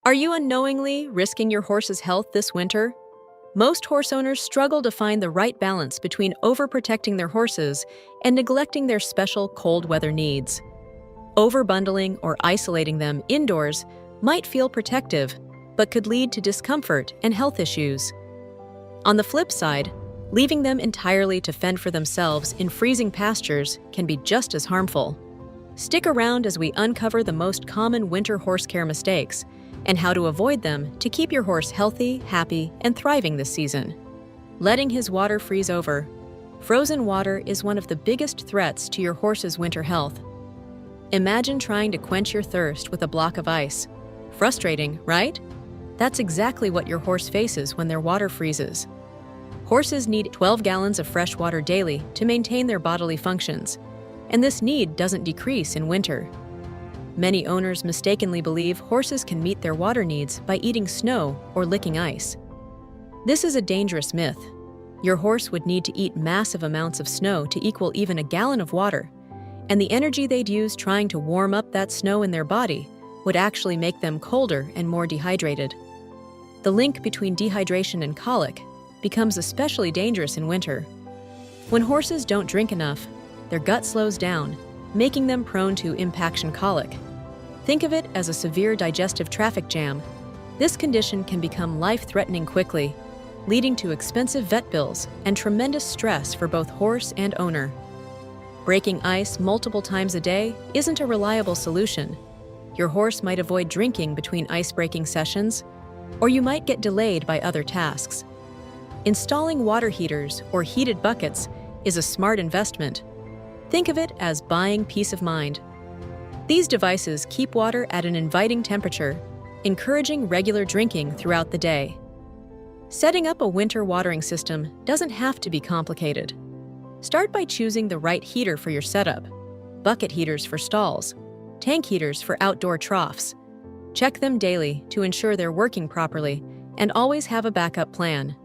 Are you unknowingly risking your horse's health this winter? Most horse owners struggle to find the right balance between overprotecting their horses and neglecting their special cold weather needs. Overbundling or isolating them indoors might feel protective, but could lead to discomfort and health issues. On the flip side, leaving them entirely to fend for themselves in freezing pastures can be just as harmful. Stick around as we uncover the most common winter horse care mistakes and how to avoid them to keep your horse healthy, happy, and thriving this season. Letting his water freeze over. Frozen water is one of the biggest threats to your horse's winter health. Imagine trying to quench your thirst with a block of ice. Frustrating, right? That's exactly what your horse faces when their water freezes. Horses need 12 gallons of fresh water daily to maintain their bodily functions, and this need doesn't decrease in winter. Many owners mistakenly believe horses can meet their water needs by eating snow or licking ice. This is a dangerous myth. Your horse would need to eat massive amounts of snow to equal even a gallon of water, and the energy they'd use trying to warm up that snow in their body would actually make them colder and more dehydrated. The link between dehydration and colic becomes especially dangerous in winter. When horses don't drink enough, their gut slows down, making them prone to impaction colic. Think of it as a severe digestive traffic jam. This condition can become life-threatening quickly, leading to expensive vet bills and tremendous stress for both horse and owner. Breaking ice multiple times a day isn't a reliable solution. Your horse might avoid drinking between ice-breaking sessions, or you might get delayed by other tasks. Installing water heaters or heated buckets is a smart investment. Think of it as buying peace of mind. These devices keep water at an inviting temperature, encouraging regular drinking throughout the day. Setting up a winter watering system doesn't have to be complicated. Start by choosing the right heater for your setup: bucket heaters for stalls, tank heaters for outdoor troughs. Check them daily to ensure they're working properly, and always have a backup plan.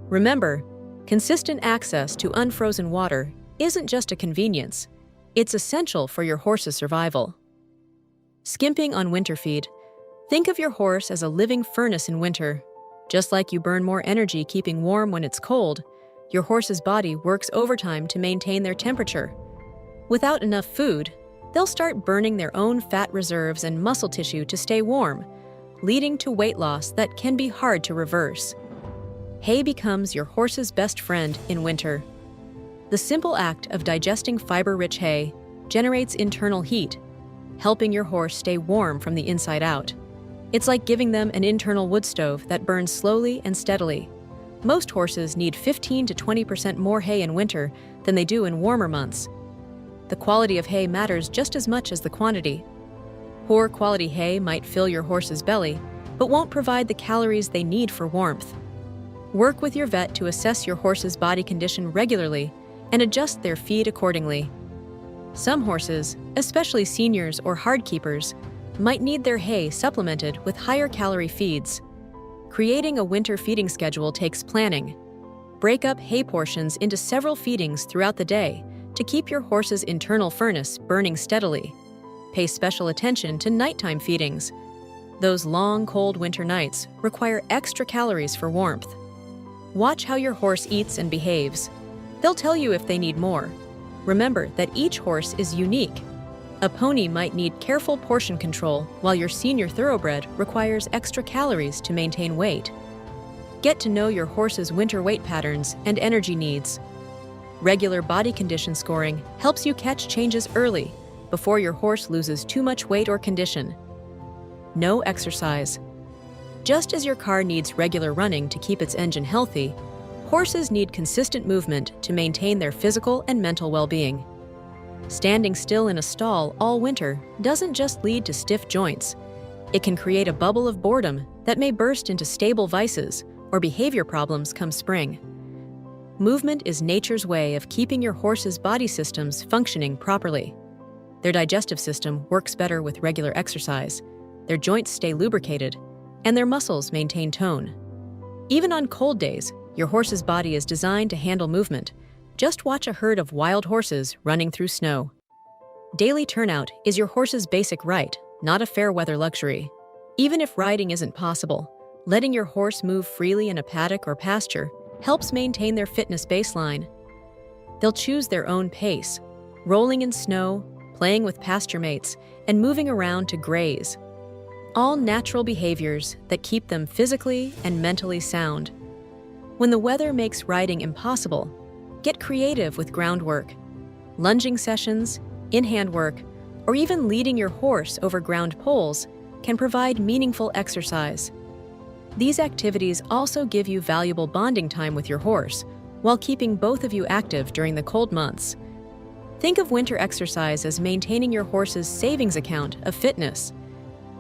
Remember, consistent access to unfrozen water isn't just a convenience, it's essential for your horse's survival. Skimping on winter feed. Think of your horse as a living furnace in winter. Just like you burn more energy keeping warm when it's cold, your horse's body works overtime to maintain their temperature. Without enough food, they'll start burning their own fat reserves and muscle tissue to stay warm, leading to weight loss that can be hard to reverse. Hay becomes your horse's best friend in winter. The simple act of digesting fiber-rich hay generates internal heat, helping your horse stay warm from the inside out. It's like giving them an internal wood stove that burns slowly and steadily. Most horses need 15 to 20% more hay in winter than they do in warmer months. The quality of hay matters just as much as the quantity. Poor quality hay might fill your horse's belly, but won't provide the calories they need for warmth. Work with your vet to assess your horse's body condition regularly and adjust their feed accordingly. Some horses, especially seniors or hard keepers, might need their hay supplemented with higher calorie feeds. Creating a winter feeding schedule takes planning. Break up hay portions into several feedings throughout the day to keep your horse's internal furnace burning steadily. Pay special attention to nighttime feedings. Those long, cold winter nights require extra calories for warmth. Watch how your horse eats and behaves. They'll tell you if they need more. Remember that each horse is unique. A pony might need careful portion control, while your senior thoroughbred requires extra calories to maintain weight. Get to know your horse's winter weight patterns and energy needs. Regular body condition scoring helps you catch changes early, before your horse loses too much weight or condition. No exercise. Just as your car needs regular running to keep its engine healthy, horses need consistent movement to maintain their physical and mental well-being. Standing still in a stall all winter doesn't just lead to stiff joints. It can create a bubble of boredom that may burst into stable vices or behavior problems come spring. Movement is nature's way of keeping your horse's body systems functioning properly. Their digestive system works better with regular exercise, their joints stay lubricated, and their muscles maintain tone. Even on cold days, your horse's body is designed to handle movement. Just watch a herd of wild horses running through snow. Daily turnout is your horse's basic right, not a fair weather luxury. Even if riding isn't possible, letting your horse move freely in a paddock or pasture helps maintain their fitness baseline. They'll choose their own pace, rolling in snow, playing with pasture mates, and moving around to graze. All natural behaviors that keep them physically and mentally sound. When the weather makes riding impossible, get creative with groundwork. Lunging sessions, in-hand work, or even leading your horse over ground poles can provide meaningful exercise. These activities also give you valuable bonding time with your horse, while keeping both of you active during the cold months. Think of winter exercise as maintaining your horse's savings account of fitness.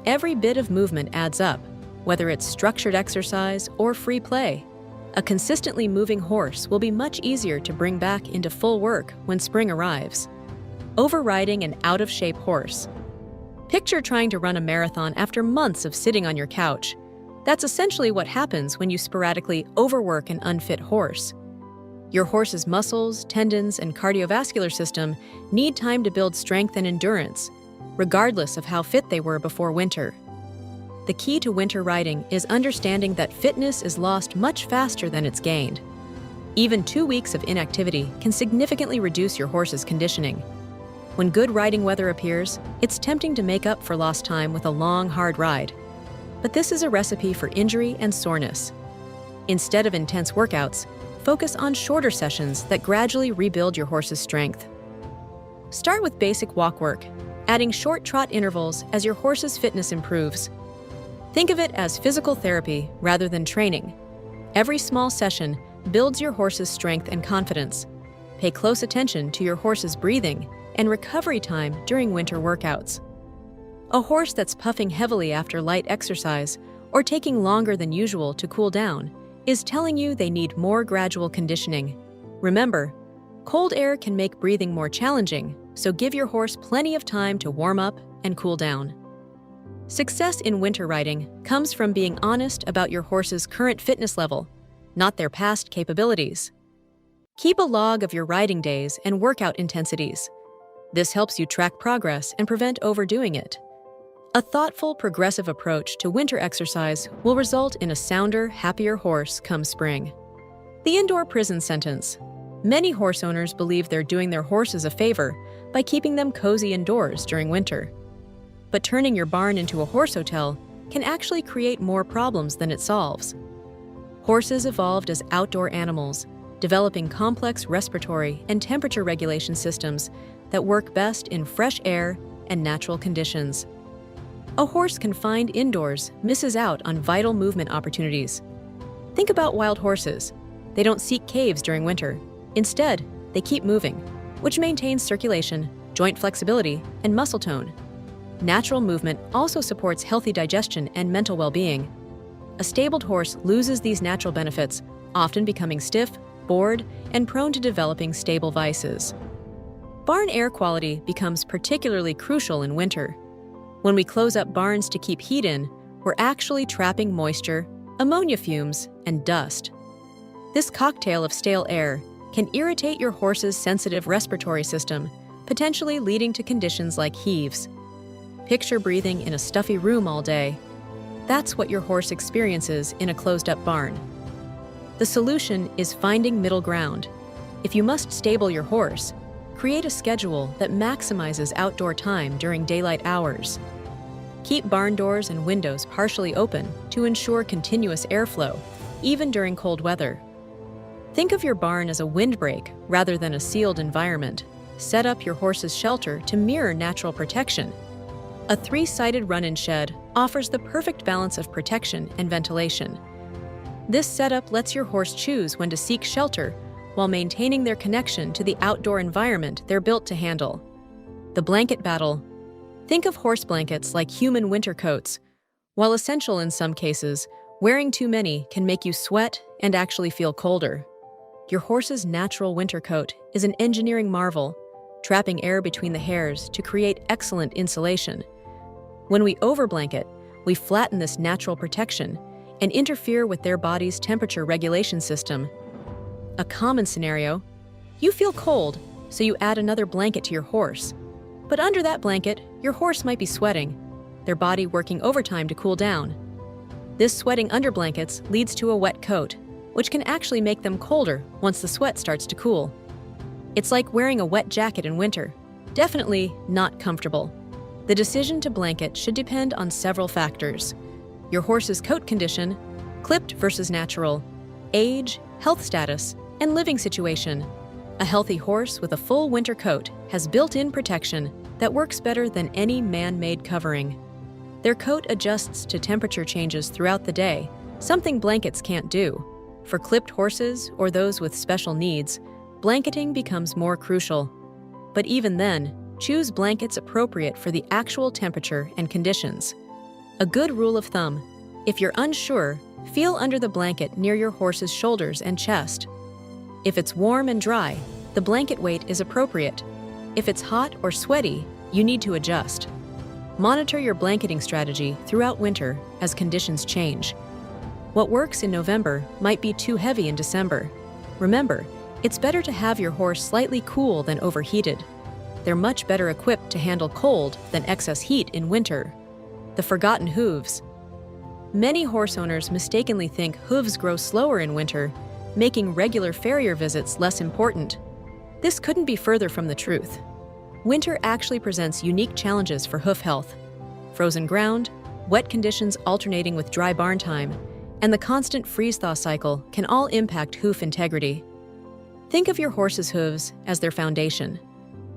Every bit of movement adds up, whether it's structured exercise or free play. A consistently moving horse will be much easier to bring back into full work when spring arrives. Overriding an out-of-shape horse. Picture trying to run a marathon after months of sitting on your couch. That's essentially what happens when you sporadically overwork an unfit horse. Your horse's muscles, tendons, and cardiovascular system need time to build strength and endurance, regardless of how fit they were before winter. The key to winter riding is understanding that fitness is lost much faster than it's gained. Even 2 weeks of inactivity can significantly reduce your horse's conditioning. When good riding weather appears, it's tempting to make up for lost time with a long, hard ride. But this is a recipe for injury and soreness. Instead of intense workouts, focus on shorter sessions that gradually rebuild your horse's strength. Start with basic walk work, adding short trot intervals as your horse's fitness improves. Think of it as physical therapy rather than training. Every small session builds your horse's strength and confidence. Pay close attention to your horse's breathing and recovery time during winter workouts. A horse that's puffing heavily after light exercise or taking longer than usual to cool down is telling you they need more gradual conditioning. Remember, cold air can make breathing more challenging, so give your horse plenty of time to warm up and cool down. Success in winter riding comes from being honest about your horse's current fitness level, not their past capabilities. Keep a log of your riding days and workout intensities. This helps you track progress and prevent overdoing it. A thoughtful, progressive approach to winter exercise will result in a sounder, happier horse come spring. The indoor prison sentence. Many horse owners believe they're doing their horses a favor by keeping them cozy indoors during winter. But turning your barn into a horse hotel can actually create more problems than it solves. Horses evolved as outdoor animals, developing complex respiratory and temperature regulation systems that work best in fresh air and natural conditions. A horse confined indoors misses out on vital movement opportunities. Think about wild horses. They don't seek caves during winter. Instead, they keep moving, which maintains circulation, joint flexibility, and muscle tone. Natural movement also supports healthy digestion and mental well-being. A stabled horse loses these natural benefits, often becoming stiff, bored, and prone to developing stable vices. Barn air quality becomes particularly crucial in winter. When we close up barns to keep heat in, we're actually trapping moisture, ammonia fumes, and dust. This cocktail of stale air can irritate your horse's sensitive respiratory system, potentially leading to conditions like heaves. Picture breathing in a stuffy room all day. That's what your horse experiences in a closed-up barn. The solution is finding middle ground. If you must stable your horse, create a schedule that maximizes outdoor time during daylight hours. Keep barn doors and windows partially open to ensure continuous airflow, even during cold weather. Think of your barn as a windbreak rather than a sealed environment. Set up your horse's shelter to mirror natural protection. A 3-sided run-in shed offers the perfect balance of protection and ventilation. This setup lets your horse choose when to seek shelter while maintaining their connection to the outdoor environment they're built to handle. The blanket battle. Think of horse blankets like human winter coats. While essential in some cases, wearing too many can make you sweat and actually feel colder. Your horse's natural winter coat is an engineering marvel, trapping air between the hairs to create excellent insulation. When we overblanket, we flatten this natural protection and interfere with their body's temperature regulation system. A common scenario: you feel cold, so you add another blanket to your horse. But under that blanket, your horse might be sweating. their body working overtime to cool down. This sweating under blankets leads to a wet coat, which can actually make them colder once the sweat starts to cool. It's like wearing a wet jacket in winter. Definitely not comfortable. The decision to blanket should depend on several factors: your horse's coat condition, clipped versus natural, age, health status, and living situation. A healthy horse with a full winter coat has built-in protection that works better than any man-made covering. Their coat adjusts to temperature changes throughout the day, something blankets can't do. For clipped horses or those with special needs, blanketing becomes more crucial. But even then, choose blankets appropriate for the actual temperature and conditions. A good rule of thumb: if you're unsure, feel under the blanket near your horse's shoulders and chest. If it's warm and dry, the blanket weight is appropriate. If it's hot or sweaty, you need to adjust. Monitor your blanketing strategy throughout winter as conditions change. What works in November might be too heavy in December. Remember, it's better to have your horse slightly cool than overheated. They're much better equipped to handle cold than excess heat in winter. The forgotten hooves. Many horse owners mistakenly think hooves grow slower in winter, making regular farrier visits less important. This couldn't be further from the truth. Winter actually presents unique challenges for hoof health. Frozen ground, wet conditions alternating with dry barn time, and the constant freeze-thaw cycle can all impact hoof integrity. Think of your horse's hooves as their foundation.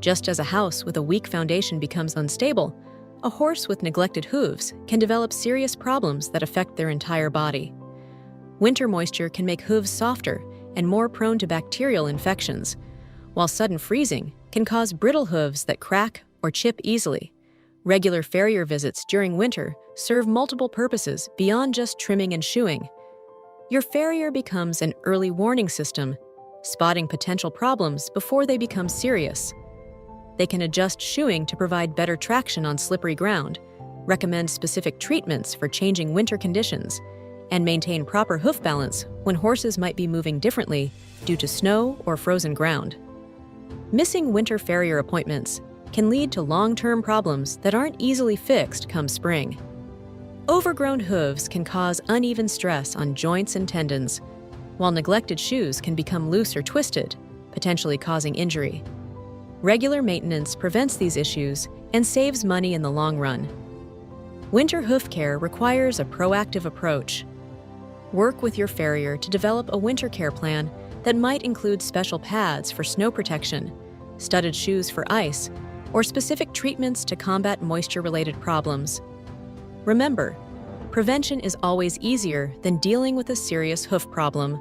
Just as a house with a weak foundation becomes unstable, a horse with neglected hooves can develop serious problems that affect their entire body. Winter moisture can make hooves softer and more prone to bacterial infections, while sudden freezing can cause brittle hooves that crack or chip easily. Regular farrier visits during winter serve multiple purposes beyond just trimming and shoeing. Your farrier becomes an early warning system, spotting potential problems before they become serious. They can adjust shoeing to provide better traction on slippery ground, recommend specific treatments for changing winter conditions, and maintain proper hoof balance when horses might be moving differently due to snow or frozen ground. Missing winter farrier appointments can lead to long-term problems that aren't easily fixed come spring. Overgrown hooves can cause uneven stress on joints and tendons, while neglected shoes can become loose or twisted, potentially causing injury. Regular maintenance prevents these issues and saves money in the long run. Winter hoof care requires a proactive approach. Work with your farrier to develop a winter care plan that might include special pads for snow protection, studded shoes for ice, or specific treatments to combat moisture-related problems. Remember, prevention is always easier than dealing with a serious hoof problem.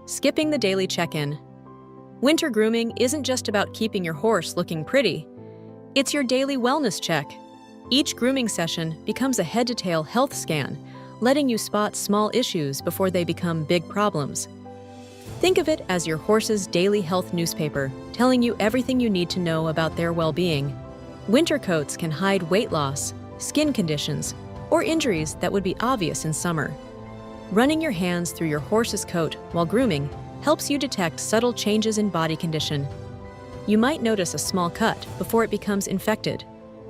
Skipping the daily check-in. Winter grooming isn't just about keeping your horse looking pretty. It's your daily wellness check. Each grooming session becomes a head-to-tail health scan, letting you spot small issues before they become big problems. Think of it as your horse's daily health newspaper, telling you everything you need to know about their well-being. Winter coats can hide weight loss, skin conditions, or injuries that would be obvious in summer. Running your hands through your horse's coat while grooming helps you detect subtle changes in body condition. You might notice a small cut before it becomes infected,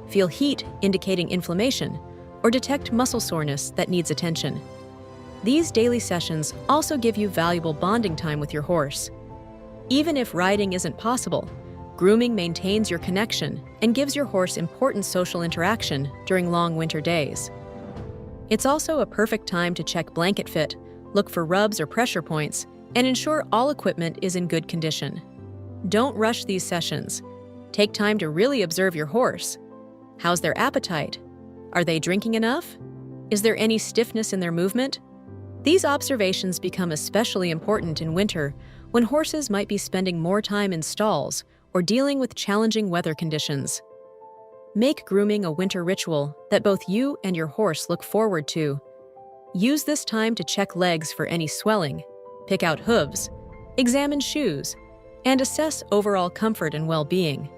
feel heat indicating inflammation, or detect muscle soreness that needs attention. These daily sessions also give you valuable bonding time with your horse. Even if riding isn't possible, grooming maintains your connection and gives your horse important social interaction during long winter days. It's also a perfect time to check blanket fit, look for rubs or pressure points, and ensure all equipment is in good condition. Don't rush these sessions. Take time to really observe your horse. How's their appetite? Are they drinking enough? Is there any stiffness in their movement? These observations become especially important in winter when horses might be spending more time in stalls or dealing with challenging weather conditions. Make grooming a winter ritual that both you and your horse look forward to. Use this time to check legs for any swelling, pick out hooves, examine shoes, and assess overall comfort and well-being.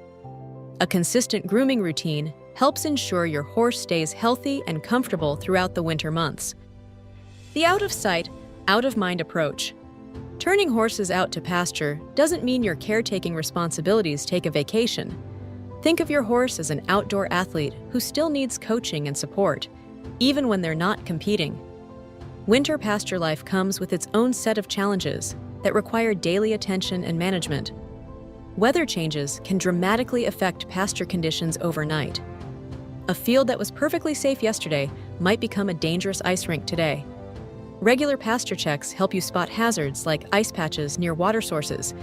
A consistent grooming routine helps ensure your horse stays healthy and comfortable throughout the winter months. The out-of-sight, out-of-mind approach. Turning horses out to pasture doesn't mean your caretaking responsibilities take a vacation. Think of your horse as an outdoor athlete who still needs coaching and support, even when they're not competing. Winter pasture life comes with its own set of challenges that require daily attention and management. Weather changes can dramatically affect pasture conditions overnight. A field that was perfectly safe yesterday might become a dangerous ice rink today. Regular pasture checks help you spot hazards like ice patches near water sources,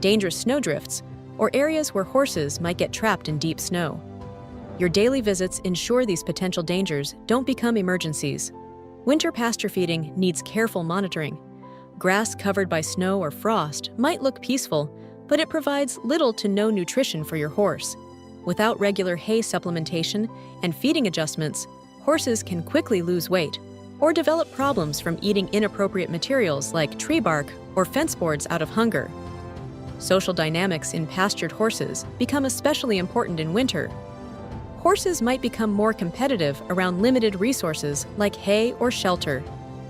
dangerous snowdrifts, or areas where horses might get trapped in deep snow. Your daily visits ensure these potential dangers don't become emergencies. Winter pasture feeding needs careful monitoring. Grass covered by snow or frost might look peaceful, but it provides little to no nutrition for your horse. Without regular hay supplementation and feeding adjustments, horses can quickly lose weight or develop problems from eating inappropriate materials like tree bark or fence boards out of hunger. Social dynamics in pastured horses become especially important in winter. Horses might become more competitive around limited resources like hay or shelter.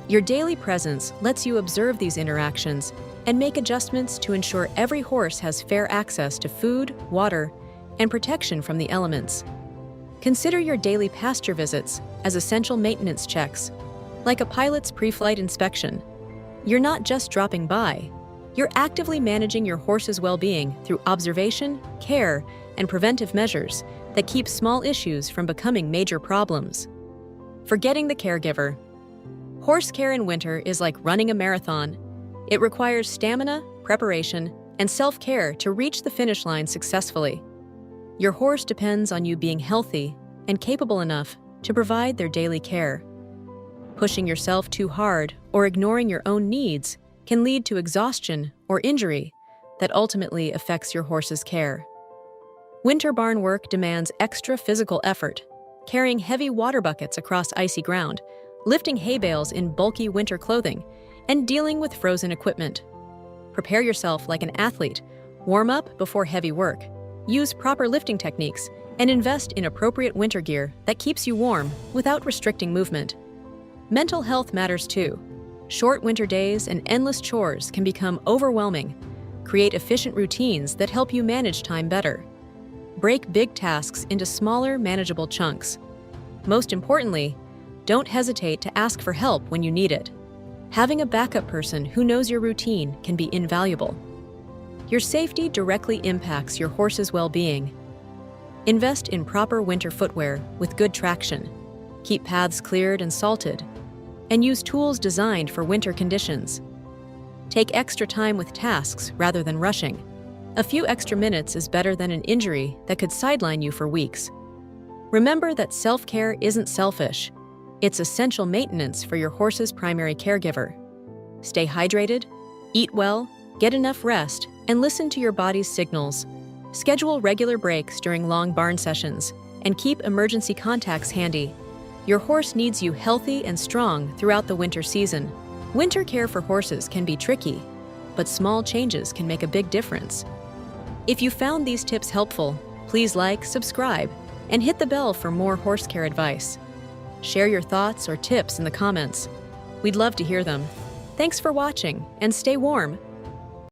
Your daily presence lets you observe these interactions and make adjustments to ensure every horse has fair access to food, water, and protection from the elements. Consider your daily pasture visits as essential maintenance checks, like a pilot's pre-flight inspection. You're not just dropping by. You're actively managing your horse's well-being through observation, care, and preventive measures that keep small issues from becoming major problems. Forgetting the caregiver. Horse care in winter is like running a marathon. It requires stamina, preparation, and self-care to reach the finish line successfully. Your horse depends on you being healthy and capable enough to provide their daily care. Pushing yourself too hard or ignoring your own needs can lead to exhaustion or injury that ultimately affects your horse's care. Winter barn work demands extra physical effort, carrying heavy water buckets across icy ground, lifting hay bales in bulky winter clothing, and dealing with frozen equipment. Prepare yourself like an athlete, warm up before heavy work, use proper lifting techniques, and invest in appropriate winter gear that keeps you warm without restricting movement. Mental health matters too. Short winter days and endless chores can become overwhelming. Create efficient routines that help you manage time better. Break big tasks into smaller, manageable chunks. Most importantly, don't hesitate to ask for help when you need it. Having a backup person who knows your routine can be invaluable. Your safety directly impacts your horse's well-being. Invest in proper winter footwear with good traction. Keep paths cleared and salted, and use tools designed for winter conditions. Take extra time with tasks rather than rushing. A few extra minutes is better than an injury that could sideline you for weeks. Remember that self-care isn't selfish. It's essential maintenance for your horse's primary caregiver. Stay hydrated, eat well, get enough rest, and listen to your body's signals. Schedule regular breaks during long barn sessions, and keep emergency contacts handy. Your horse needs you healthy and strong throughout the winter season. Winter care for horses can be tricky, but small changes can make a big difference. If you found these tips helpful, please like, subscribe, and hit the bell for more horse care advice. Share your thoughts or tips in the comments. We'd love to hear them. Thanks for watching, and stay warm.